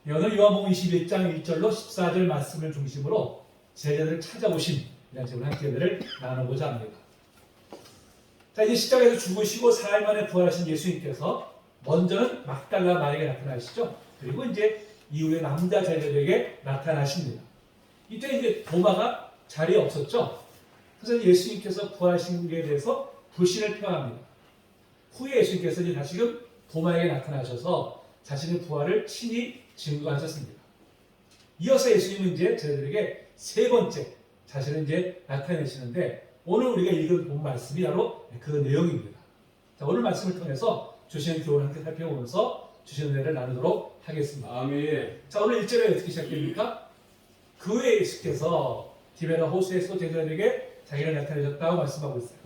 오늘 요한복음 21장 1절로 14절 말씀을 중심으로 제자들을 찾아오신 이런 식으로 함께를 나누고자 합니다. 자, 이제 십자가에서 죽으시고 4일 만에 부활하신 예수님께서 먼저는 막달라 마리아에게 나타나시죠. 그리고 이제 이후에 남자 제자들에게 나타나십니다. 이때 이제 도마가 자리에 없었죠. 그래서 예수님께서 부활하신 것에 대해서 불신을 표합니다. 후에 예수님께서 이제 다시금 도마에게 나타나셔서 자신의 부활을 친히 증거하셨습니다. 이어서 예수님은 이제 저희들에게 세 번째 자신을 이제 나타내시는데 오늘 우리가 읽은 본 말씀이 바로 그 내용입니다. 자, 오늘 말씀을 통해서 주시는 교훈을 함께 살펴보면서 주시는 은혜를 나누도록 하겠습니다. 아멘. 자, 오늘 1절에 어떻게 시작됩니까? 그 후에 예수께서 디베라 호수에서 제자들에게 자기를 나타내셨다고 말씀하고 있어요.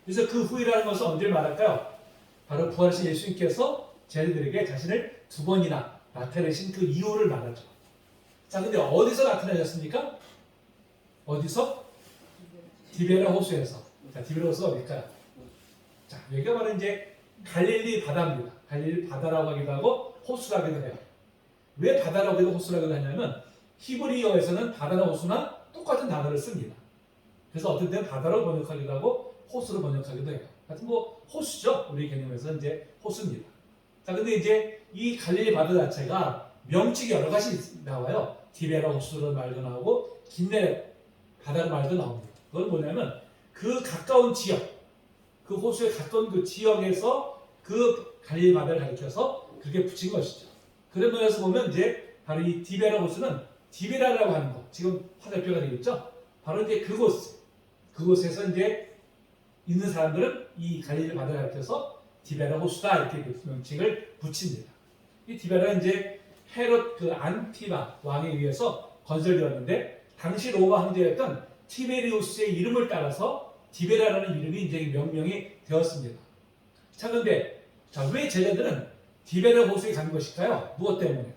그래서 그 후이라는 것은 언제 말할까요? 바로 부활하신 예수님께서 제자들에게 자신을 두 번이나 나타내신 그 이유를 말하죠. 자, 근데 어디서 나타나셨습니까? 어디서? 디베라 호수에서. 자, 디베라 호수가 어딜까요? 자, 여기가 바로 이제 갈릴리 바다입니다. 갈릴리 바다라고 하기도 하고 호수라고도 해요. 왜 바다라고 해도 호수라고 하냐면 히브리어에서는 바다나 호수나 똑같은 단어를 씁니다. 그래서 어떤 때는 바다로 번역하기도 하고 호수로 번역하기도 해요. 하여튼 뭐 호수죠. 우리 개념에서 이제 호수입니다. 자, 근데 이제 이 갈릴리 바다 자체가 명칭이 여러 가지 나와요. 디베라 호수로 말도 나오고 긴네렛 바다로 말도 나옵니다. 그건 뭐냐면 그 가까운 지역, 그 호수에 가까운 그 지역에서 그 갈릴리 바다를 가리켜서 그렇게 붙인 것이죠. 그런 면에서 보면 이제 바로 이 디베라 호수는 디베라라고 하는 것, 지금 화살표가 되겠죠? 바로 이제 그곳에서 이제 있는 사람들은 이 갈릴리 바다를 가리켜서 디베라 호수다 이렇게 명칭을 붙입니다. 이 디베라는 이제 헤롯 그 안티바 왕에 의해서 건설되었는데 당시 로마 황제였던 티베리우스의 이름을 따라서 디베라라는 이름이 이제 명명이 되었습니다. 자, 그런데 왜 제자들은 디베라 호수에 간 것일까요? 무엇 때문에?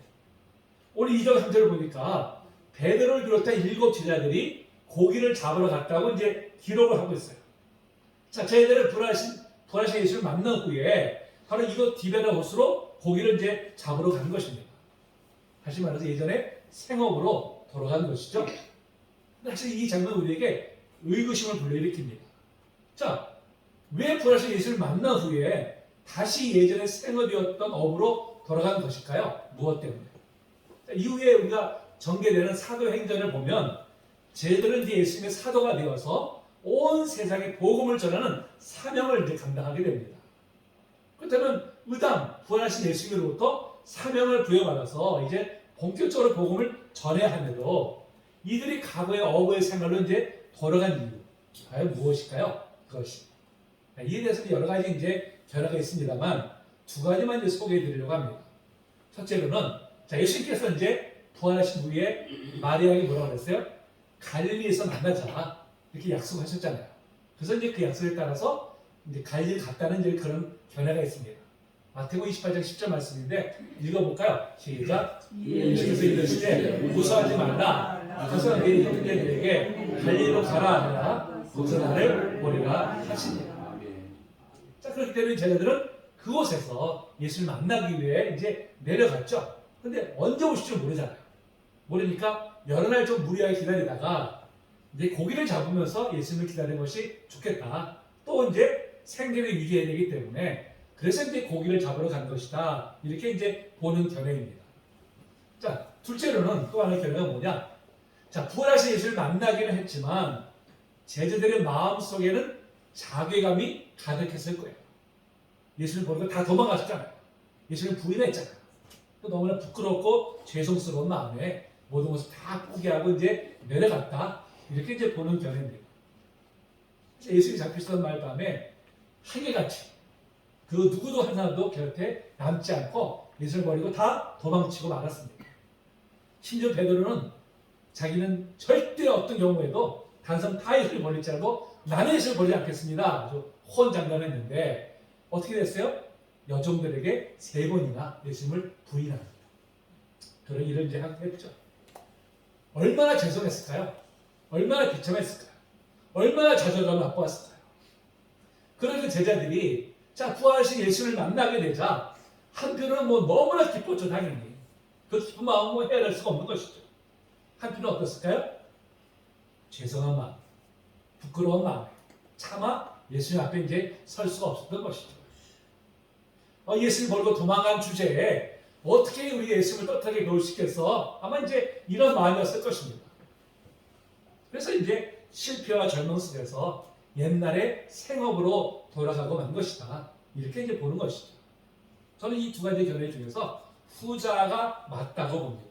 오늘 2절 3절을 보니까 베드로를 비롯한 7 제자들이 고기를 잡으러 갔다고 이제 기록을 하고 있어요. 자, 제자들은 부활하신 예수를 만난 후에 바로 이곳 디베라 호수로 고기를 이제 잡으러 간 것입니다. 다시 말해서 예전에 생업으로 돌아간 것이죠. 사실 이 장면은 우리에게 의구심을 불러일으킵니다. 자, 왜 부활하신 예수를 만난 후에 다시 예전에 생업이었던 업으로 돌아간 것일까요? 무엇 때문에? 자, 이후에 우리가 전개되는 사도행전을 보면 제자들은 이제 예수님의 사도가 되어서 온 세상에 복음을 전하는 사명을 이제 감당하게 됩니다. 그렇다면 의당 부활하신 예수님으로부터 사명을 부여받아서 이제 본격적으로 복음을 전해야 하면서 이들이 과거의 어부의 생활로 이제 돌아간 이유 과연 무엇일까요? 그것이 이에 대해서는 여러 가지 이제 견해가 있습니다만 두 가지만 이제 소개해 드리려고 합니다. 첫째로는 예수님께서 이제 부활하신 후에 마리아에게 뭐라고 그랬어요? 갈릴리에서 만나자 이렇게 약속하셨잖아요. 그래서 이제 그 약속에 따라서 이제 갈릴리 갔다는 이제 그런 견해가 있습니다. 마태복음 28장 10절 말씀인데 읽어볼까요? 시작. 예수께서 이르시되 무서워하지 말라. 가서 네 형제들에게 갈릴리로 가라 하라. 거기서 나를 보리라 하시니라. 자, 그렇기 때문에 제자들은 그곳에서 예수를 만나기 위해 이제 내려갔죠. 근데 언제 오실지 모르잖아요. 모르니까 여러 날 좀 무리하게 기다리다가 이제 고기를 잡으면서 예수님을 기다리는 것이 좋겠다. 또 이제 생계를 유지해야 되기 때문에 그래서 이제 고기를 잡으러 간 것이다. 이렇게 이제 보는 견해입니다. 자, 둘째로는 또 하나의 견해가 뭐냐? 자, 부활하신 예수를 만나기는 했지만 제자들의 마음 속에는 자괴감이 가득했을 거예요. 예수를 보니까 다 도망가셨잖아요. 예수를 부인했잖아요. 너무나 부끄럽고 죄송스러운 마음에 모든 것을 다 포기하고 이제 내려갔다. 이렇게 이제 보는 견해입니다. 예수님이 잡히시던 날 밤에 한개같이 그 누구도 한 사람도 곁에 남지 않고 예수를 버리고 다 도망치고 말았습니다. 심지어 베드로는 자기는 절대 어떤 경우에도 단성 다 예수를 버릴 줄 알고 나는 예수를 버리지 않겠습니다. 아주 호언장담했는데 어떻게 됐어요? 여종들에게 3번이나 예수님을 부인합니다. 그런 일을 이제 했죠. 얼마나 죄송했을까요? 얼마나 비참했을까요? 얼마나 좌절감을 맛보았을까요? 그러니까 제자들이 부활하신 예수를 만나게 되자 한편으로는 뭐 너무나 기뻤죠, 당연히. 그 기쁜 마음은 헤아릴 수가 없는 것이죠. 한편은 어떻을까요? 죄송한 마음, 부끄러운 마음, 차마 예수님 앞에 이제 설 수가 없었던 것이죠. 예수님 버리고 도망간 주제에 어떻게 우리 예수님을 떳하게 배울 수 있겠어? 아마 이제 이런 마음이었을 것입니다. 그래서 이제 실패와 절망 속에서 옛날의 생업으로 돌아가고 만 것이다. 이렇게 이제 보는 것이죠. 저는 이 두 가지 견해 중에서 후자가 맞다고 봅니다.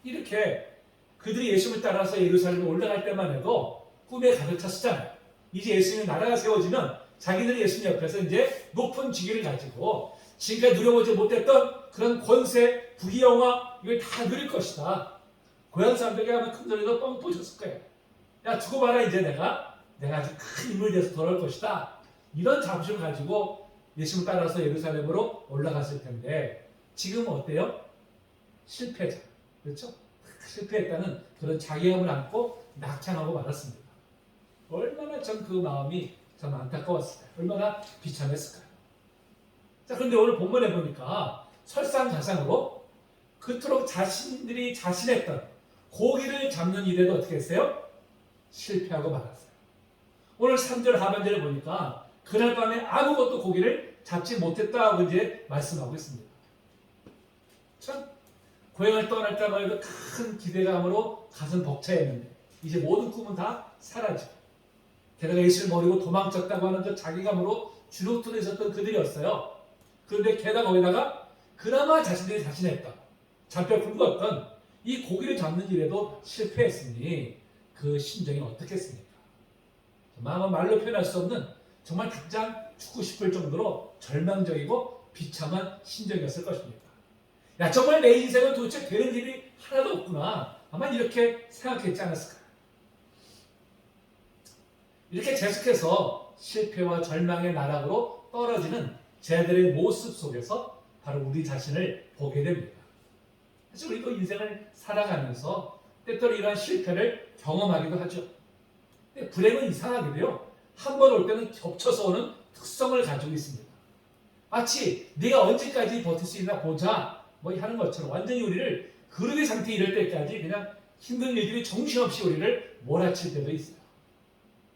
이렇게 그들이 예수님을 따라서 예루살렘에 올라갈 때만 해도 꿈에 가득 찼었잖아요. 이제 예수님의 나라가 세워지면 자기들이 예수님 옆에서 이제 높은 직위를 가지고 지금까지 누려보지 못했던 그런 권세, 부귀영화 이걸 다 누릴 것이다. 고향 사람들에게 하면 큰 소리로 뻥 보셨을 거예요. 야 두고 봐라 이제 내가 아주 큰 인물이 돼서 돌아올 것이다. 이런 자부심을 가지고 예수님을 따라서 예루살렘으로 올라갔을 텐데 지금은 어때요? 실패자. 그렇죠? 실패했다는 그런 자괴감을 안고 낙창하고 말았습니다. 얼마나 전 그 마음이 참 안타까웠을까요? 얼마나 비참했을까요? 자, 그런데 오늘 본문에 보니까 설상가상으로 그토록 자신들이 자신했던 고기를 잡는 일에도 어떻게 했어요? 실패하고 말았어요. 오늘 3절 하반절에 보니까 그날 밤에 아무것도 고기를 잡지 못했다고 이제 말씀하고 있습니다. 참 고향을 떠날 때만 해도 큰 기대감으로 가슴 벅차했는데 이제 모든 꿈은 다 사라지고 게다가 예수를 버리고 도망쳤다고 하는 그 자기감으로 주눅들어 있었던 그들이었어요. 그런데 게다가 거기다가 그나마 자신들이 자신했던 잡혀 굶었던 이 고기를 잡는 일에도 실패했으니 그 심정이 어떻겠습니까? 정말 말로 표현할 수 없는 정말 당장 죽고 싶을 정도로 절망적이고 비참한 심정이었을 것입니다. 야 정말 내 인생은 도대체 되는 일이 하나도 없구나. 아마 이렇게 생각했지 않았을까요? 이렇게 계속해서 실패와 절망의 나락으로 떨어지는 제자들의 모습 속에서 바로 우리 자신을 보게 됩니다. 사실 우리도 인생을 살아가면서 때때로 이러한 실패를 경험하기도 하죠. 근데 불행은 이상하게도요. 한 번 올 때는 겹쳐서 오는 특성을 가지고 있습니다. 마치 네가 언제까지 버틸 수 있나 보자 뭐 하는 것처럼 완전히 우리를 그릇의 상태에 이를 때까지 그냥 힘든 일들이 정신없이 우리를 몰아칠 때도 있어요.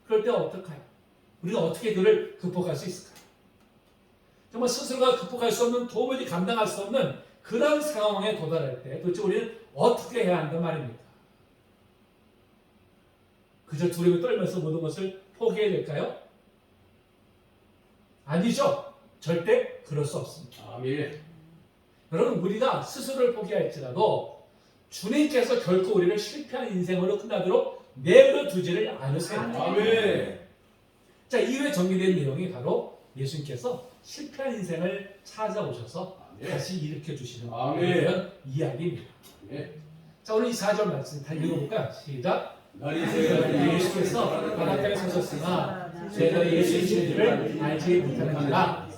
그럴 때 어떡해요? 우리가 어떻게 그를 극복할 수 있을까요? 정말 스스로가 극복할 수 없는 도무지 감당할 수 없는 그런 상황에 도달할 때 도대체 우리는 어떻게 해야 한단 말입니까? 그저 두려움에 떨면서 모든 것을 포기해야 될까요? 아니죠. 절대 그럴 수 없습니다. 아멘. 여러분 우리가 스스로를 포기할지라도 주님께서 결코 우리를 실패한 인생으로 끝나도록 내버려 두지를 않으세요. 아멘. 자, 이후에 정리된 내용이 바로 예수님께서 실패한 인생을 찾아오셔서 아멘. 다시 일으켜 주시는 아멘. 그런 이야기입니다. 아멘. 자, 오늘 이 4절 말씀 다 읽어볼까요? 시작. 날이 예수께서 바닷가에 서셨으나 제자들이 예수의 진리를 알지 못하는지라.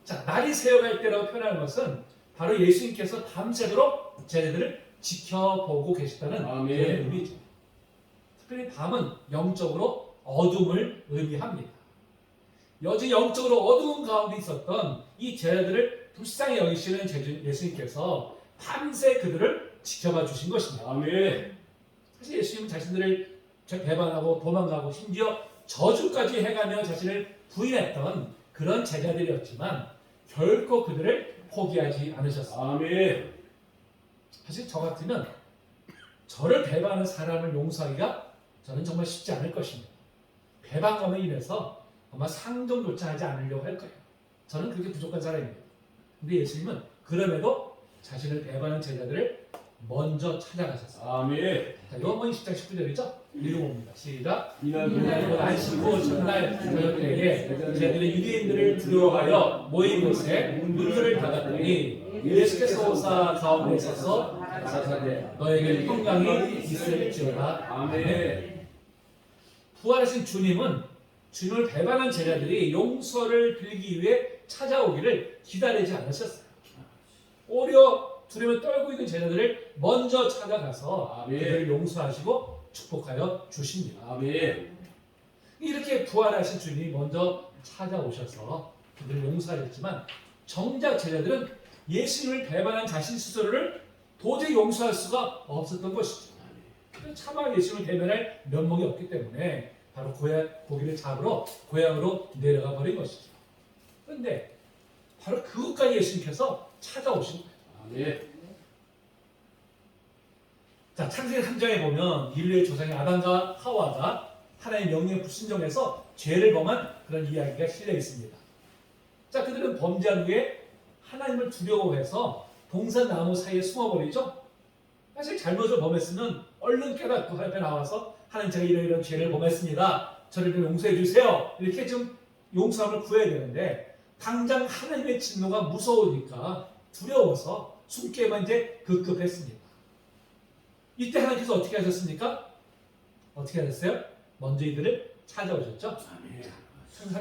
자, 날이 새어갈 때라고 표현하는 것은 바로 예수님께서 밤새도록 제자들을 지켜보고 계시다는 아멘. 그런 의미죠. 특별히 밤은 영적으로 어둠을 의미합니다. 여전히 영적으로 어두운 가운데 있었던 이 제자들을 불쌍히 여기시는 예수님께서 밤새 그들을 지켜봐 주신 것입니다. 아멘. 사실 예수님은 자신들을 배반하고 도망가고 심지어 저주까지 해가며 자신을 부인했던 그런 제자들이었지만 결코 그들을 포기하지 않으셨습니다. 아멘. 사실 저 같으면 저를 배반하는 사람을 용서하기가 저는 정말 쉽지 않을 것입니다. 배반감에 인해서 아마 상종조차 하지 않으려고 할 거예요. 저는 그렇게 부족한 사람입니다. 근데 예수님은 그럼에도 자신을 배반하는 제자들을 먼저 찾아가셨어요. 아멘. 자, 요한복음 10장 19절이죠? 읽어봅니다. 시작. 이날 이날 안식구 전날 저녁 때에 제자들이 유대인들을 두려워하여 모인 곳에 문들을 닫았더니 예수께서 오사 가운데 있어서 가사대 너에게 평강이 있을지어다. 아멘. 부활하신 주님은 주님을 배반한 제자들이 용서를 빌기 위해 찾아오기를 기다리지 않으셨어요. 오히려 두려움에 떨고 있는 제자들을 먼저 찾아가서 아멘. 그들을 용서하시고 축복하여 주십니다. 아멘. 이렇게 부활하신 주님이 먼저 찾아오셔서 그들을 용서하셨지만 정작 제자들은 예수님을 배반한 자신 스스로를 도저히 용서할 수가 없었던 것이죠. 차마 예수님을 대면할 면목이 없기 때문에 바로 고기를 잡으러 고향으로 내려가 버린 것이죠. 그런데 바로 그것까지 예수님께서 찾아오신 거예요. 아멘. 자, 창세기 3장에 보면 인류의 조상인 아담과 하와가 하나님의 명령에 불순종해서 죄를 범한 그런 이야기가 실려 있습니다. 자, 그들은 범죄한 후에 하나님을 두려워해서 동산나무 사이에 숨어버리죠. 사실 잘못을 범했으면 얼른 깨닫고 하나님 앞에 나와서 하나님, 제가 이런 죄를 범했습니다. 저를 좀 용서해 주세요. 이렇게 좀 용서함을 구해야 되는데 당장 하나님의 진노가 무서우니까 두려워서 숨기에만 이제 급급했습니다. 이때 하나님께서 어떻게 하셨습니까? 어떻게 하셨어요? 먼저 이들을 찾아오셨죠. 아멘.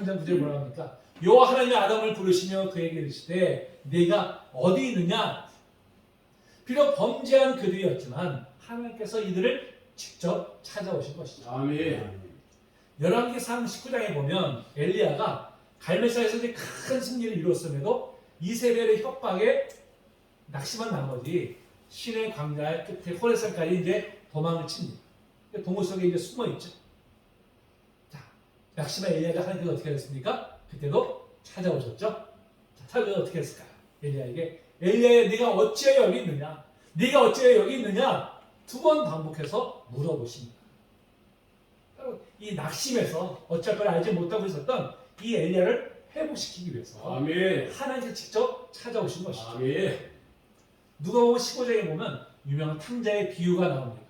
3장 9절에 뭐라고 합니까? 여호와 하나님이 아담을 부르시며 그에게 이르시되 네가 어디 있느냐? 비록 범죄한 그들이었지만 하나님께서 이들을 직접 찾아오신 것이죠. 아멘. 열왕기상 19장에 보면 엘리야가 갈멜사에서 이제 큰 승리를 이루었음에도 이세벨의 협박에 낙심한 나머지 신의 광야 끝에 호레산까지 이제 도망을 칩니다. 동굴 속에 이제 숨어 있죠. 자, 낙심한 엘리야가 하나님께서 어떻게 했습니까? 그때도 찾아오셨죠. 자, 찾아오셔서 어떻게 했을까요? 엘리야에게 엘리야야, 네가 어찌하여 여기 있느냐? 네가 어찌하여 여기 있느냐? 2번 반복해서 물어보십니다. 이 낙심에서 어쩔 걸 알지 못하고 있었던 이 엘리야를 회복시키기 위해서 아멘. 하나님께서 직접 찾아오신 것이죠. 아멘. 누가복음 15장에 보면 유명한 탕자의 비유가 나옵니다.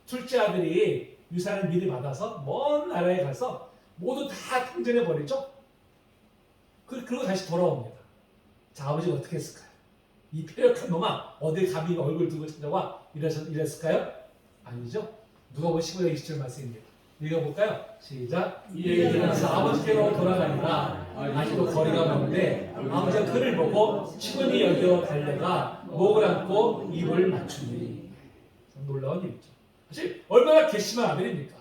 둘째 아들이 유산을 미리 받아서 먼 나라에 가서 모두 다 탕전해 버리죠. 그리고 다시 돌아옵니다. 자, 아버지가 어떻게 했을까요? 이 패력한 놈아, 어딜 감히 얼굴 두고 찾아와? 이랬을까요? 아니죠. 누가복음 15장 20절 말씀입니다. 읽어볼까요? 시작. 일어나서 아버지께로 돌아가니까 아직도 거리가 먼데 아버지가 그를 보고 시근히 여겨 달려가 목을 안고 입을 맞추니. 놀라운 일이죠. 사실 얼마나 괘씸한 아들입니까?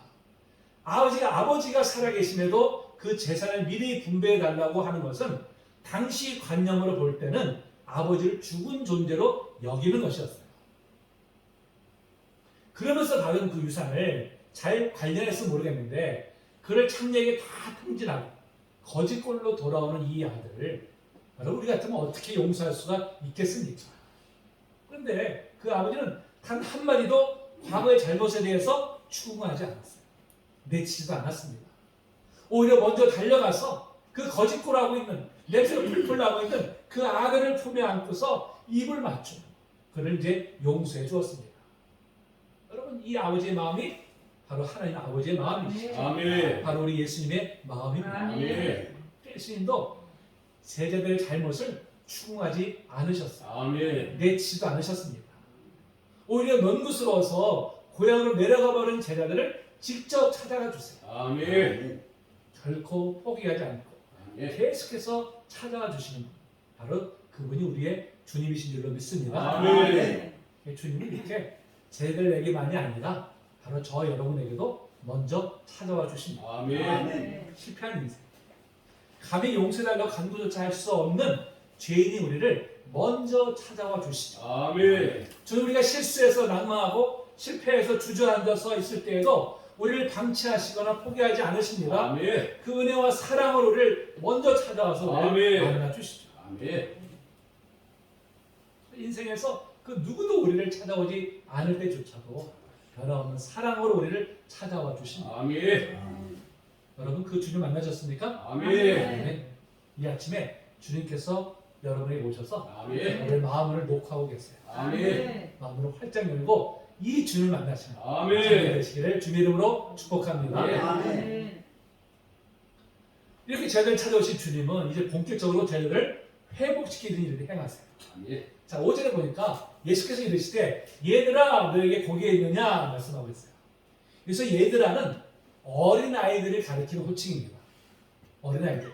아버지가 살아계심에도 그 재산을 미리 분배해 달라고 하는 것은 당시 관념으로 볼 때는 아버지를 죽은 존재로 여기는 것이었어요. 그러면서 받은 그 유산을 잘 관련해서 모르겠는데 그를 창녀에게 다 탕진하고 거짓골로 돌아오는 이 아들을 우리 같으면 어떻게 용서할 수가 있겠습니까? 그런데 그 아버지는 단 한마디도 과거의 잘못에 대해서 추궁하지 않았어요. 내치지도 않았습니다. 오히려 먼저 달려가서 그 거짓골하고 있는 냄새가 풀풀 나고 있는 그 아들을 품에 안고서 입을 맞추고 그를 이제 용서해 주었습니다. 여러분, 이 아버지의 마음이 바로 하나님 아버지의 마음이시죠. 아멘. 바로 우리 예수님의 마음입니다. 아멘. 예수님도 제자들의 잘못을 추궁하지 않으셨어요. 아멘. 내치지도 않으셨습니다. 오히려 면구스러워서 고향으로 내려가 버린 제자들을 직접 찾아가 주세요. 아멘. 결코 포기하지 않고 아멘. 계속해서 찾아가 주시는 분, 바로 그분이 우리의 주님이신 줄로 믿습니다. 아멘. 주님이 이렇게 제자들에게만이 아니라 바로 저 여러분에게도 먼저 찾아와 주십니다. 아멘. 실패한 인생, 감히 용서해달라고 간구조차 할 수 없는 죄인이 우리를 먼저 찾아와 주시죠. 아멘. 저는 우리가 실수해서 낙망하고 실패해서 주저앉아서 있을 때에도 우리를 방치하시거나 포기하지 않으십니다. 아멘. 그 은혜와 사랑으로 우리를 먼저 찾아와서 우리를 아멘. 만나 주시죠. 아멘. 인생에서 그 누구도 우리를 찾아오지 않을 때조차도 변함없는 사랑으로 우리를 찾아와 주십니다. 아멘. 여러분, 그 주님 만나셨습니까? 아멘. 네. 이 아침에 주님께서 여러분에게 오셔서 아멘. 여러분의 마음을 녹화하고 계세요. 아멘. 마음을 활짝 열고 이 주님을 만나시는 아멘. 되시기를 주님 이름으로 축복합니다. 아멘. 이렇게 제자들 찾아오신 주님은 이제 본격적으로 제자들을 회복시키는 일을 행하세요. 아멘. 자, 5절에 보니까 예수께서 이르시되 얘들아 너에게 복이 있느냐 말씀하고 있어요. 그래서 얘들아는 어린아이들을 가리키는 호칭입니다. 어린아이들.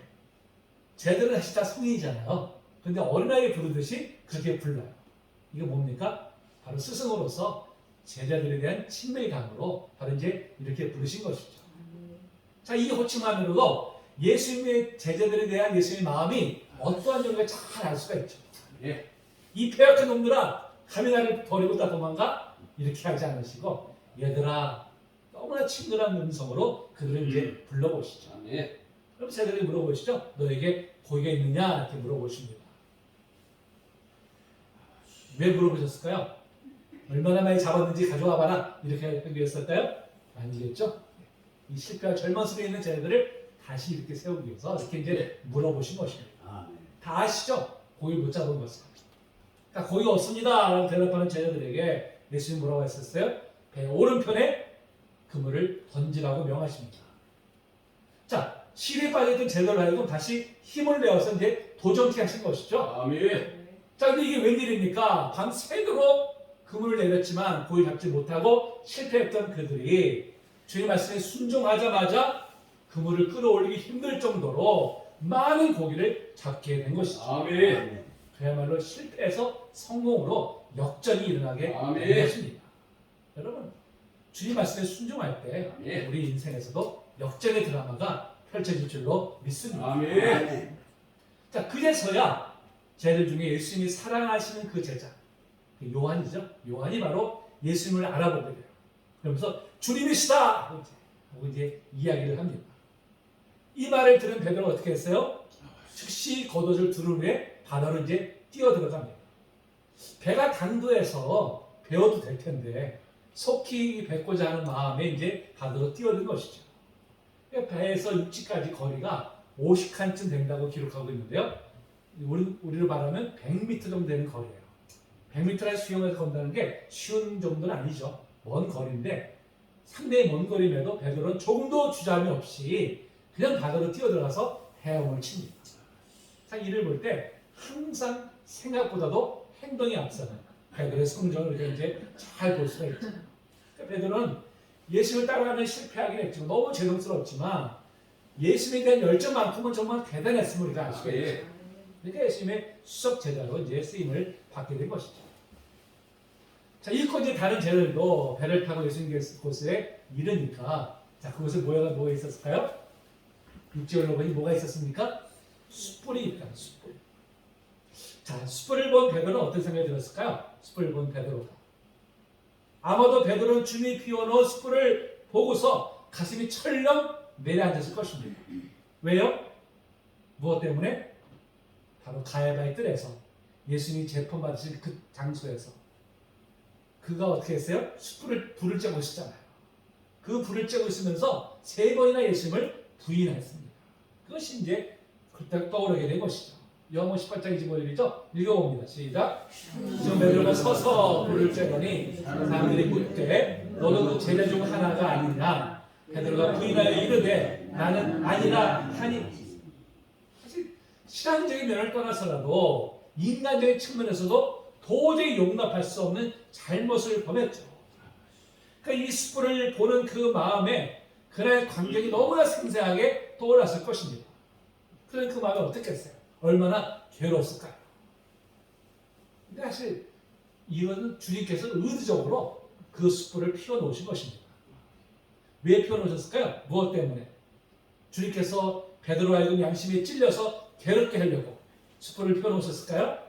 쟤들은 사실 다 성인이잖아요. 근데 어린아이 부르듯이 그렇게 불러요. 이거 뭡니까? 바로 스승으로서 제자들에 대한 친밀감으로 바로 이제 이렇게 부르신 것이죠. 자, 이 호칭만으로도 예수님의 제자들에 대한 예수님의 마음이 어떠한 점을 잘 알 수가 있죠. 예. 이 패역한 놈들아, 감히 나를 버리고 다 도망가? 이렇게 하지 않으시고, 얘들아, 너무나 친근한 음성으로 그들을 이제 불러보시죠. 아멘. 그럼 제자들이 물어보시죠. 너에게 고기가 있느냐? 이렇게 물어보십니다. 왜 물어보셨을까요? 얼마나 많이 잡았는지 가져와 봐라. 이렇게 하기 위해서일까요? 아니겠죠? 이 실패와 절망 속에 있는 제자들을 다시 이렇게 세우기 위해서 이렇게 이제 물어보신 것입니다. 아멘. 다 아시죠? 고기 못 잡은 것을. 그러니까 고기가 없습니다. 라고 대답하는 제자들에게 예수님이 뭐라고 했었어요? 배 오른편에 그물을 던지라고 명하십니다. 자, 실에 빠져있던 제자들 하여금 다시 힘을 내어서 이제 도전케 하신 것이죠. 아멘. 자, 근데 이게 웬일입니까? 밤새도록 그물을 내렸지만 고기 잡지 못하고 실패했던 그들이 주의 말씀에 순종하자마자 그물을 끌어올리기 힘들 정도로 많은 고기를 잡게 된 것이죠. 아멘. 그야말로 실패해서 성공으로 역전이 일어나게 아멘. 된 것입니다. 여러분, 주님 말씀에 순종할 때 아멘. 우리 인생에서도 역전의 드라마가 펼쳐질 줄로 믿습니다. 아멘. 자, 그제서야 제자들 중에 예수님이 사랑하시는 그 제자, 그 요한이죠. 요한이 바로 예수님을 알아보게 돼요. 그러면서 주님이시다! 하고 이제 이야기를 합니다. 이 말을 들은 베드로가 어떻게 했어요? 즉시 겉옷을 두른 후에 바다로 이제 뛰어들어갑니다. 배가 당도해서 배워도 될 텐데 속히 뵙고자 하는 마음에 이제 바다로 뛰어든 것이죠. 배에서 육지까지 거리가 50칸쯤 된다고 기록하고 있는데요. 우리로 말하면 100m 정도 되는 거리예요. 100m를 수영해서 건다는 게 쉬운 정도는 아니죠. 먼 거리인데 상당히 먼 거리임에도 베드로는 조금도 주저함이 없이 그냥 바다로 뛰어들어가서 헤엄을 칩니다. 참 이를 볼 때 항상 생각보다도 행동이 앞서는 베드로의 성정을 우리가 이제 잘 볼 수가 있죠. 베드로는 예수를 따라가면 실패하긴 했지만 너무 죄송스럽지만 예수님에 대한 열정만큼은 정말 대단했음을 우리가 알 수가 있죠. 그러니까 예수님의 수석 제자로 이제 쓰임을 받게 된 것이죠. 자, 이렇게 이제 다른 제자들도 배를 타고 예수님 계신 곳에 이르니까 자, 그곳에 뭐가 있었을까요? 육지에 올라보니 뭐가 있었습니까? 숯불이 있다. 숯불. 자, 숯불을 본 베드로는 어떤 생각이 들었을까요? 숯불을 본 베드로가. 아마도 베드로는 주님이 피워놓은 숯불을 보고서 가슴이 철렁 내려앉았을 것입니다. 왜요? 무엇 때문에? 바로 가야바의 뜰에서 예수님이 재판 받으신 그 장소에서 그가 어떻게 했어요? 불을 쬐고 있었잖아요. 그 불을 쬐고 있으면서 3번이나 예수님을 부인했습니다. 그것이 이제 그때 떠오르게 된 것이죠. 요한복음 18장 25절이죠. 읽어봅니다. 시작. 지금 베드로가 서서 불을 쬐더니 사람들이 묻되 너도 그 제자 중 하나가 아니냐. 베드로가 부인하여 이르되 나는 아니라 하니. 사실 신앙적인 면을 떠나서라도 인간적인 측면에서도 도저히 용납할 수 없는 잘못을 범했죠. 그러니까 이 숯불을 보는 그 마음에 그날의 광경이 너무나 생생하게 떠올랐을 것입니다. 그런 그 마음이 어떻겠어요? 얼마나 괴로웠을까요? 근데 사실 이거는 주님께서 의도적으로 그 숯불을 피워놓으신 것입니다. 왜 피워놓으셨을까요? 무엇 때문에? 주님께서 베드로 하여금 양심에 찔려서 괴롭게 하려고 숯불을 피워놓으셨을까요?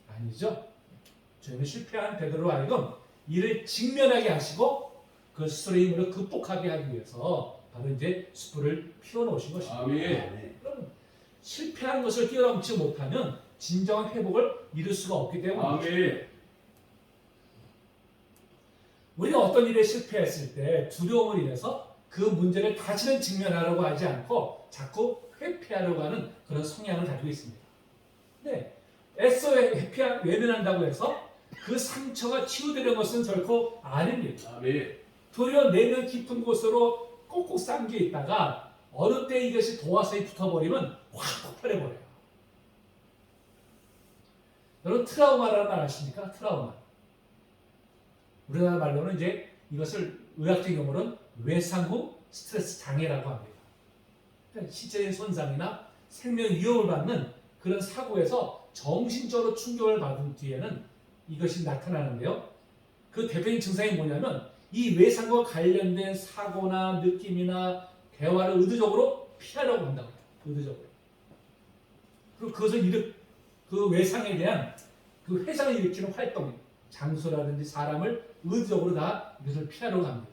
아니죠. 주님은 실패한 베드로 하여금 이를 직면하게 하시고 그 스스로의 힘으로 극복하게 하기 위해서 바로 이제 숯불을 피워놓으신 것입니다. 아멘. 그럼 실패한 것을 뛰어넘지 못하면 진정한 회복을 이룰 수가 없기 때문에 아멘. 우리가 어떤 일에 실패했을 때 두려움을 인해서 그 문제를 다시는 직면하려고 하지 않고 자꾸 회피하려고 하는 그런 성향을 가지고 있습니다. 네, 애써 외면한다고 해서 그 상처가 치유되는 것은 결코 아닙니다. 아멘. 도리어 내면 깊은 곳으로 꼭꼭 잠겨 있다가 어느 때 이것이 도화선이 붙어버리면 확 폭발해버려요. 여러분 트라우마라는 말 아십니까? 트라우마. 우리나라 말로는 이제 이것을 의학적인 용어로는 외상 후 스트레스 장애라고 합니다. 그러니까 신체적인 손상이나 생명 위협을 받는 그런 사고에서 정신적으로 충격을 받은 뒤에는 이것이 나타나는데요. 그 대표적인 증상이 뭐냐면 이 외상과 관련된 사고나 느낌이나 대화를 의도적으로 피하려고 한다고 해요. 의도적으로. 그리고 그것을 그 외상에 대한 그 회상을 일으키는 활동, 장소라든지 사람을 의도적으로 다 이것을 피하려고 합니다.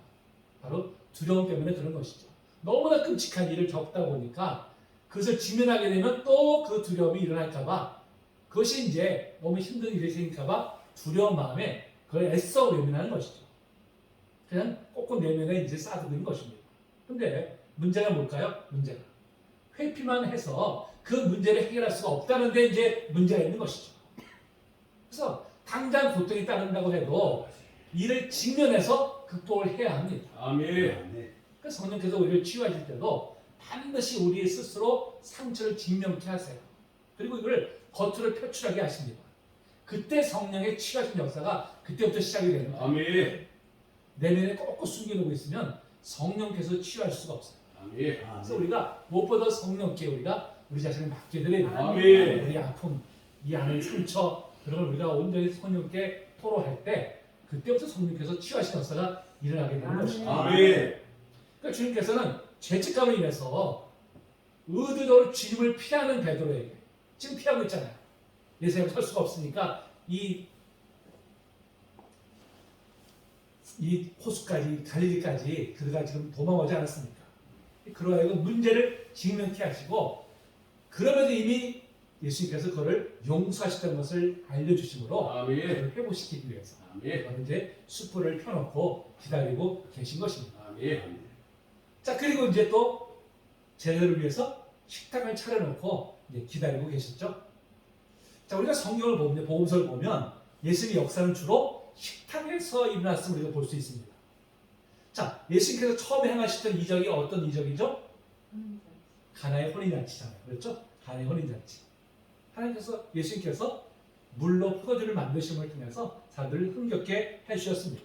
바로 두려움 때문에 그런 것이죠. 너무나 끔찍한 일을 겪다 보니까 그것을 직면하게 되면 또 그 두려움이 일어날까봐 그것이 이제 너무 힘든 일이 생길까봐 두려운 마음에 그걸 애써 외면하는 것이죠. 그냥 꼿꼿 내면에 이제 쌓아두고 있는 것입니다. 근데 문제가 뭘까요? 문제가 회피만 해서 그 문제를 해결할 수가 없다는 데 이제 문제가 있는 것이죠. 그래서 당장 고통이 따른다고 해도 이를 직면해서 극복을 해야 합니다. 아멘. 그래서 성령께서 우리를 치유하실 때도 반드시 우리 스스로 상처를 직면케 하세요. 그리고 이걸 겉으로 표출하게 하십니다. 그때 성령의 치유하신 역사가 그때부터 시작이 되는 거예요. 아멘. 내면에 꼭꼭 숨겨놓고 있으면 성령께서 치유할 수가 없어요. 아멘. 그래서 우리가 무엇보다 성령께 우리가 우리 자신을 맡겨드려야 돼요. 아멘. 우리 아픔, 이 안의 상처, 그런 걸 우리가 온전히 성령께 토로할 때 그때부터 성령께서 치유하신 역사가 일어나게 되는 것이죠. 아멘. 그러니까 주님께서는 죄책감을 인해서 의도적으로 주님을 피하는 베드로에게 지금 피하고 있잖아요. 예수님 설 수가 없으니까 이 호수까지 갈릴리까지 그가 지금 도망오지 않았습니까? 그러하여금 문제를 직면케 하시고 그러면서 이미 예수님께서 그를 용서하셨다는 것을 알려주심으로 아멘. 그를 회복시키기 위해서 아멘. 그는 이제 숯불을 펴놓고 기다리고 계신 것입니다. 아멘. 자, 그리고 이제 또 제자들을 위해서 식탁을 차려놓고 이제 기다리고 계셨죠. 자, 우리가 성경을 보면, 복음서를 보면 예수님의 역사는 주로 식탁에서 일어났음을 우리가 볼 수 있습니다. 자, 예수님께서 처음 행하셨던 이적이 어떤 이적이죠? 가나의 혼인잔치잖아요. 그렇죠? 가나의 혼인잔치. 하나님께서 예수님께서 물로 포도주를 만드심을 통해서 사람들을 흥겹게 해주셨습니다.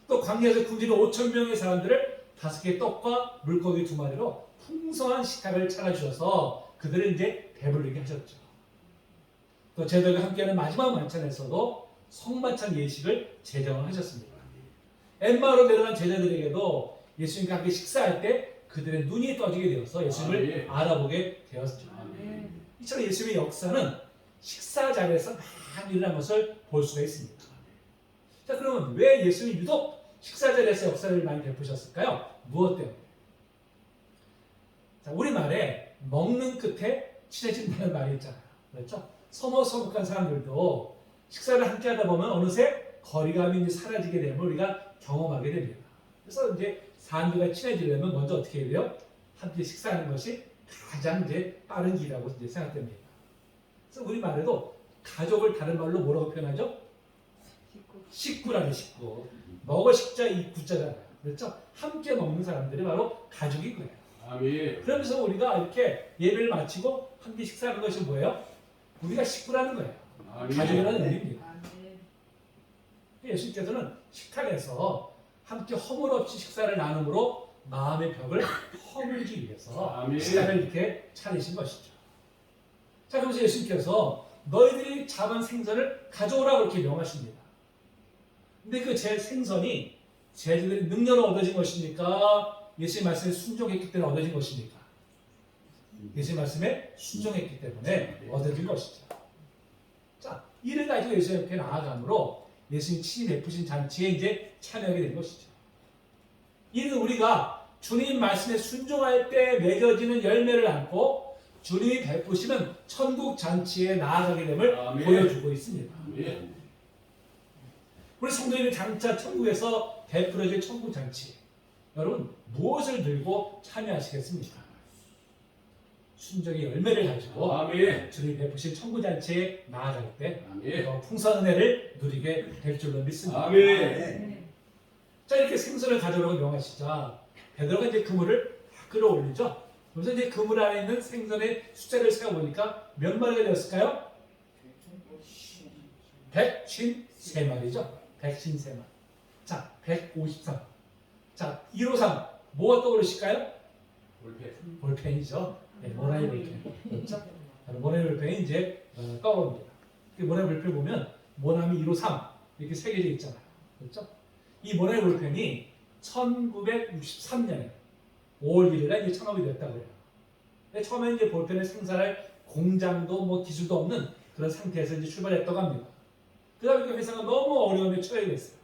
또 광야에서 굶주린 5,000명의 사람들을 5개의 떡과 물고기 2마리로 풍성한 식탁을 차려주셔서 그들을 이제 배부르게 하셨죠. 또 제자들과 함께하는 마지막 만찬에서도 성만찬 예식을 제정을 하셨습니다. 엠마오로 내려간 제자들에게도 예수님과 함께 식사할 때 그들의 눈이 떠지게 되어서 예수님을 알아보게 되었죠. 이처럼 예수님의 역사는 식사 자리에서 많이 일어난 것을 볼 수가 있습니다. 자, 그러면 왜 예수님이 유독 식사 자리에서 역사를 많이 베푸셨을까요? 무엇 때문에? 자, 우리말에 먹는 끝에 친해진다는 말이 있잖아요. 그렇죠? 서먹서먹한 사람들도 식사를 함께 하다 보면 어느새 거리감이 사라지게 되면 우리가 경험하게 됩니다. 그래서 이제 사람들과 친해지려면 먼저 어떻게 해야 돼요? 함께 식사하는 것이 가장 이제 빠른 길이라고 이제 생각됩니다. 그래서 우리말에도 가족을 다른 말로 뭐라고 표현하죠? 식구라는 식구. 먹을 식자 이 구자잖아요. 그렇죠? 함께 먹는 사람들이 바로 가족인 거예요. 아멘. 그러면서 우리가 이렇게 예배를 마치고 함께 식사하는 것이 뭐예요? 우리가 식구라는 거예요. 아멘. 가족이라는 의미입니다. 예수님께서는 식탁에서 함께 허물 없이 식사를 나눔으로 마음의 벽을 허물기 위해서 아멘. 식탁을 이렇게 차리신 것이죠. 자, 그래서 예수님께서 너희들이 잡은 생선을 가져오라고 이렇게 명하십니다. 근데 그 제 생선이 제자들이 능력으로 얻어진 것입니까? 예수님 말씀에 순종했기 때문에 얻어진 것입니까? 예수님 말씀에 순종했기 때문에 얻어진 것이죠. 자, 이를 가지고 예수님 옆에 나아감으로 예수님 친히 베푸신 잔치에 이제 참여하게 된 것이죠. 이는 우리가 주님 말씀에 순종할 때 맺어지는 열매를 안고 주님이 베푸시는 천국 잔치에 나아가게 됨을 아멘. 보여주고 있습니다. 아멘. 우리 성도님이 장차 천국에서 베풀어질 천국 잔치, 여러분 무엇을 들고 참여하시겠습니까? 순종의 열매를 가지고 아멘. 주님이 베푸신 천국 잔치에 나아갈 때 아멘. 더 풍성한 은혜를 누리게 될 줄로 믿습니다. 아멘. 자, 이렇게 생선을 가져오라고 명하시자 베드로가 이제 그물을 끌어올리죠. 그래서 이제 그물 안에 있는 생선의 숫자를 세어보니까 몇 마리가 되었을까요? 153마리죠. 153마리. 자, 153. 자, 153. 뭐가 떠오르실까요? 볼펜. 볼펜이죠. 네, 모나이 볼펜. 그렇죠? 모나이 볼펜이 이제 떠오릅니다. 모나이 볼펜 보면 모나미 153 이렇게 새겨져 있잖아요. 그렇죠? 이 모나이 볼펜이 1963년에 5월 1일에 이제 창업이 됐다고 해요. 근데 처음에 이제 볼펜을 생산할 공장도 뭐 기술도 없는 그런 상태에서 이제 출발했다고 합니다. 그 다음에 그 회사가 너무 어려움에 처해 됐어요.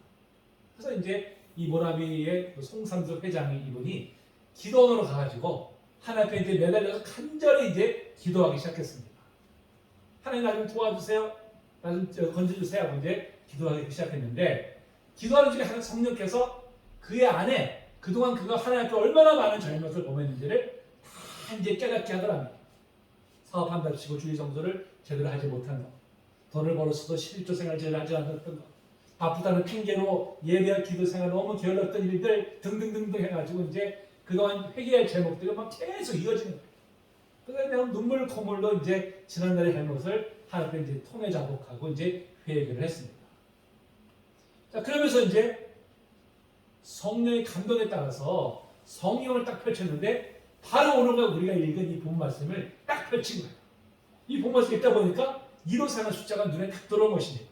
그래서 이제 이 모나미의 그 송삼수 회장이 이분이 기도원으로 가가지고 하나님 앞에 이제 매달려서 간절히 이제 기도하기 시작했습니다. 하나님 나 좀 도와주세요. 나 좀 건져주세요 하고 이제 기도하기 시작했는데 기도하는 중에 하나님 성령께서 그의 안에 그동안 그가 하나님 앞에 얼마나 많은 잘못을 범했는지를 다 이제 깨닫게 하더랍니다. 사업한답시고 주의 정도를 제대로 하지 못한 것, 돈을 벌었어도 11조 생활 제대로 하지 않았던 것, 바쁘다는 핑계로 예배와 기도 생활 너무 게을렀던 일들 등등등등 해가지고 이제 그동안 회개할 제목들이 막 계속 이어지는 거예요. 그래서 내가 눈물 콧물로 이제 지난날의 잘못을 하나님께 이제 통해 자복하고 이제 회개를 했습니다. 자, 그러면서 이제 성령의 감동에 따라서 성경을 딱 펼쳤는데 바로 오늘날 우리가 읽은 이 본 말씀을 딱 펼친 거예요. 이 본 말씀 읽다 보니까 1호사는 숫자가 눈에 딱 들어온 것입니다.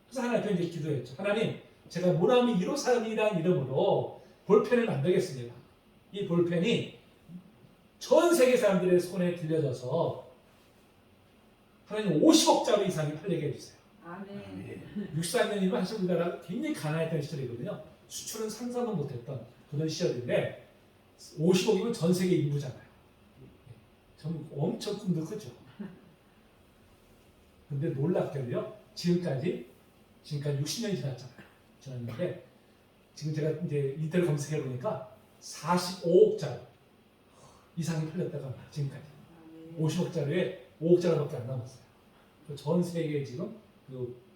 그래서 하나님 앞에 이제 기도했죠. 하나님, 제가 모나미 1호사이라는 이름으로 볼펜을 만들겠습니다. 이 볼펜이 전 세계 사람들의 손에 들려져서 하나님 50억짜리 이상이 팔리게 해주세요. 아멘. 64년이면 사실 우리나라가 굉장히 가난했던 시절이거든요. 수출은 상상도 못했던 그런 시절인데 50억이면 전 세계 인구잖아요. 좀 엄청 꿈도 크죠. 근데 놀랍게도요. 지금까지 60년이 지났는데 지금 제가 이제 인터넷 검색해 보니까 45억짜리 이상이 팔렸다고 합니다. 지금까지 50억짜리에 5억짜리밖에 안 남았어요. 전 세계에 지금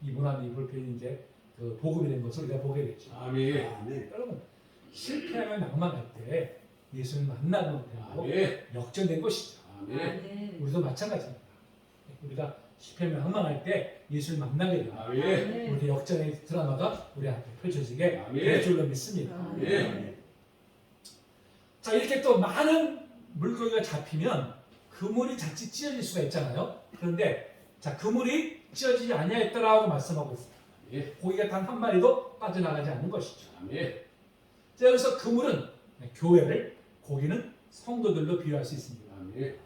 이 모나미 볼펜이 이제 보급이 된 것을 우리가 보게 됐죠. 아멘. 아멘. 여러분 실패하면 낭만할 때 예수를 만나는 되고 아멘. 역전된 것이죠. 아멘. 우리도 마찬가지입니다. 우리가 실패하면 낭만할 때 예수를 만나게 됩니다. 아멘. 우리 역전의 드라마가 우리 앞에 펼쳐지게 아멘. 될 줄로 믿습니다. 아멘. 자, 이렇게 또 많은 물고기가 잡히면 그물이 자칫 찢어질 수가 있잖아요. 그런데 자, 그물이 찢어지지 아니하였더라고 말씀하고 있습니다. 예. 고기가 단 한 마리도 빠져나가지 않는 것이죠. 아멘. 자, 여기서 그물은 교회를, 고기는 성도들로 비유할 수 있습니다. 아멘.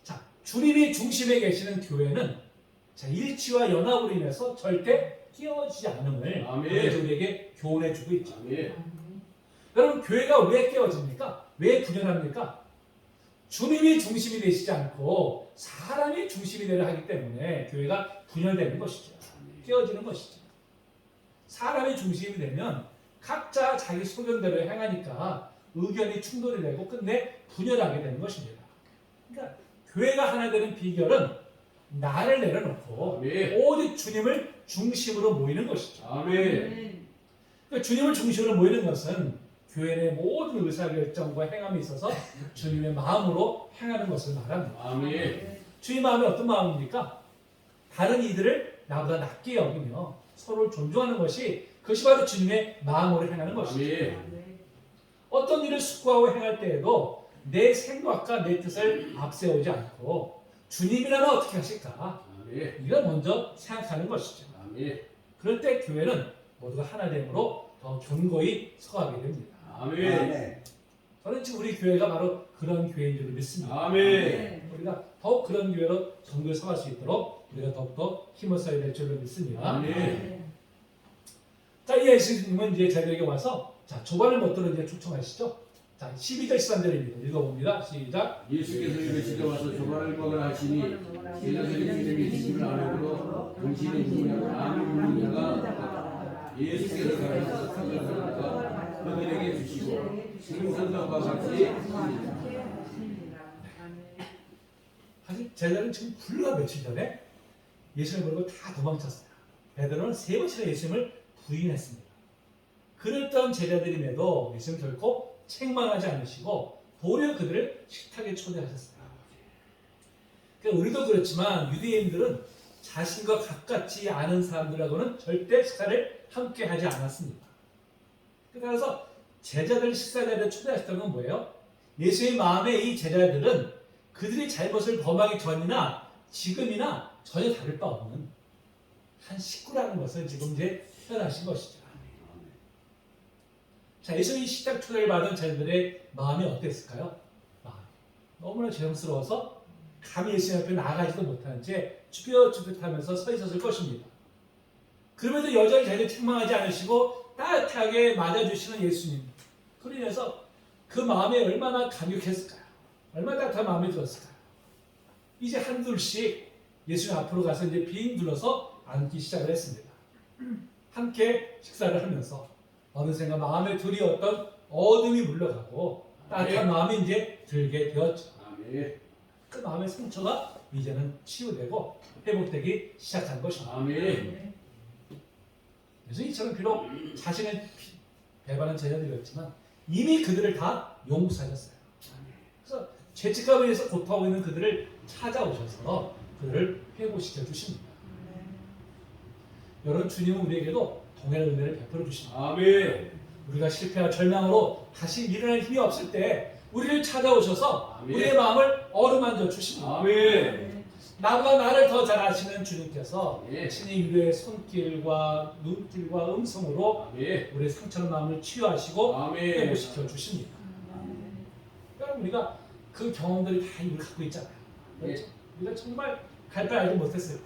자, 주님이 중심에 계시는 교회는 자, 일치와 연합으로 인해서 절대 깨어지지 않음을 아멘. 우리에게 교훈해 주고 있죠. 아멘. 여러분, 교회가 왜 깨어집니까? 왜 분열합니까? 주님이 중심이 되시지 않고 사람이 중심이 되려 하기 때문에 교회가 분열되는 것이죠. 깨어지는 것이죠. 사람이 중심이 되면 각자 자기 소견대로 행하니까 의견이 충돌이 되고 끝내 분열하게 되는 것입니다. 그러니까 교회가 하나 되는 비결은 나를 내려놓고 아멘. 오직 주님을 중심으로 모이는 것이죠. 아멘. 그러니까 주님을 중심으로 모이는 것은 교회 내 모든 의사결정과 행함에 있어서 주님의 마음으로 행하는 것을 말합니다. 아멘. 주님 마음이 어떤 마음입니까? 다른 이들을 나보다 낮게 여기며 서로를 존중하는 것이 그것이 바로 주님의 마음으로 행하는 것이죠. 아멘. 어떤 일을 숙고하고 행할 때에도 내 생각과 내 뜻을 앞세우지 않고 주님이라면 어떻게 하실까? 아멘. 이걸 먼저 생각하는 것이죠. 아멘. 그럴 때 교회는 모두가 하나됨으로 더 견고히 서가게 됩니다. 아멘. 아멘. 저는 지금 우리 교회가 바로 그런 교회인 줄 믿습니다. 아멘. 우리가 더욱 그런 교회로 정교히 서갈 수 있도록 우리가 더욱더 힘을 써야 될 줄로 믿습니다. 아멘. 자, 이 예수님은 이제 저희에게 와서 자, 조반을 못들어 이제 초청하시죠. 자, 12절 13절입니다. 읽어봅니다. 시작. 예수께서 이르시되 와서 조반을 먹으라 하시니 제자들이 주님의 지식을 아뢰므로 당신의 누구냐 아무 누구냐가 예수께서 가셔서 찾아가니까 그들에게 주시고 생선과 같이 사실 제자는 지금 불과 며칠 전에 예수님을 보고 다 도망쳤어요. 베드로는 3번이나 예수님을 부인했습니다. 그랬던 제자들임에도 예수님 결코 책망하지 않으시고 도리어 그들을 식탁에 초대하셨어요. 그러니까 우리도 그렇지만 유대인들은 자신과 가깝지 않은 사람들하고는 절대 식사를 함께 하지 않았습니다. 그래서 제자들 식사 자리에 초대하셨다는 건 뭐예요? 예수의 마음에 이 제자들은 그들이 잘못을 범하기 전이나 지금이나 전혀 다를 바 없는 한 식구라는 것을 지금 이제 표현하신 것이죠. 자, 예수님이 식탁 초대를 받은 제자들의 마음이 어땠을까요? 너무나 죄송스러워서 감히 예수님 앞에 나아가지도 못한 채 쭈뼛쭈뼛하면서 서 있었을 것입니다. 그러면서 여전히 자기를 책망하지 않으시고 따뜻하게 맞아주시는 예수님. 그로 인해서 그 마음에 얼마나 감격했을까요? 얼마나 따뜻한 마음이 들었을까요? 이제 한둘씩 예수님 앞으로 가서 이제 빙 둘러서 앉기 시작을 했습니다. 함께 식사를 하면서 어느샌가 마음에 둘이 어떤 어둠이 물러가고 따뜻한 마음이 이제 들게 되었죠. 아멘. 그 마음의 상처가 이제는 치유되고 회복되기 시작한 것입니다. 아멘. 그래서 이처럼 비록 자신의 배반한 제자들이었지만 이미 그들을 다 용서하셨어요. 그래서 죄책감에 의해서 고통하고 있는 그들을 찾아오셔서 그들을 회복시켜 주십니다. 여러분, 주님은 우리에게도 동일한 은혜를 베풀어 주십니다. 아멘. 우리가 실패와 절망으로 다시 일어날 힘이 없을 때 우리를 찾아오셔서 아멘. 우리의 마음을 어루만져 주십니다. 아멘. 나보다 나를 더 잘 아시는 주님께서 예. 친히 우리의 손길과 눈길과 음성으로 아멘. 우리의 상처는 마음을 치유하시고 아멘. 회복시켜 주십니다. 여러분, 우리가 그 경험들이 다 우리 갖고 있잖아요. 그렇죠? 우리가 정말 갈 바를 알지 못했을 때,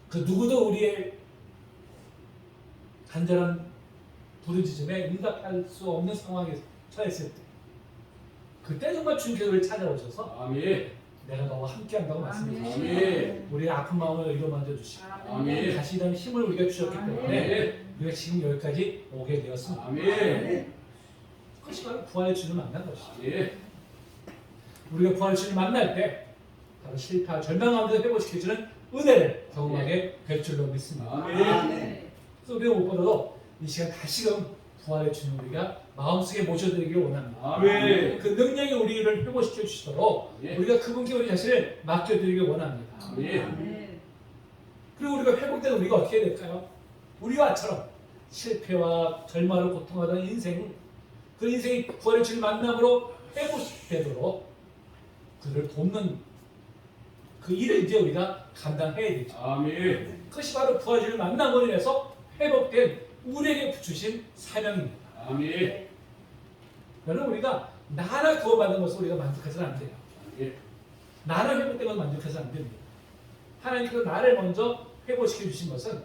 그 누구도 우리의 간절한 부르짖음에 응답할 수 없는 상황에 처했을 때, 그때 정말 주님께서 우리를 찾아오셔서 아멘. 내가 너와 함께한다고 말씀해 주시고 아멘. 우리의 아픈 마음을 의로만져 주시고 아멘. 다시 이런 힘을 우리가 주셨기 때문에 아멘. 우리가 지금 여기까지 오게 되었습니다. 아멘. 그것이 바로 부활의 주님을 만난 것이죠. 예. 우리가 부활의 주님을 만날 때 바로 실패와 절망 가운데 회복시켜주는 은혜를 경험하게 될 줄로 믿습니다. 아멘. 그래서 우리가 무엇보다도 이 시간 다시금 부활의 주님 우리가 마음속에 모셔드리기를 원합니다. 아멘. 그 능력이 우리를 회복시켜 주시도록 예. 우리가 그분께 우리 자신을 맡겨드리길 원합니다. 아멘. 그리고 우리가 회복된 우리가 어떻게 될까요? 우리와처럼 실패와 절망으로 고통하던 인생, 그 인생이 부활의 주님 만남으로 회복되도록 그를 돕는 그 일을 이제 우리가 감당해야 되죠. 아멘. 그것이 바로 부활의 주님 만남으로 인해서 회복된 우리에게 주신 사명입니다. 아멘. 여러분, 우리가 나를 구원받은 것을 우리가 만족해서는 안 돼요. 예. 나를 회복된 것을 만족해서는 안 됩니다. 하나님께서 나를 먼저 회복시켜 주신 것은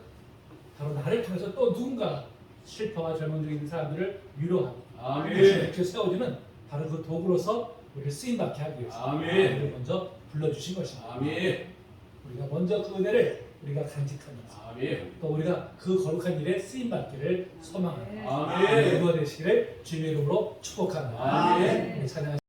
바로 나를 통해서 또 누군가 실패와 절망 중에 있는 사람들을 위로하고 아멘. 이렇게 세워주는 바로 그 도구로서 우리를 쓰임받게 하기 위해서 아멘. 우리를 먼저 불러주신 것입니다. 아멘. 우리가 먼저 그 은혜를 우리가 간직하면서 아멘. 또 우리가 그 거룩한 일에 쓰임받기를 소망합니다. 아멘. 모두가 되시기를 주님의 이름으로 축복합니다. 아멘. 우리 찬양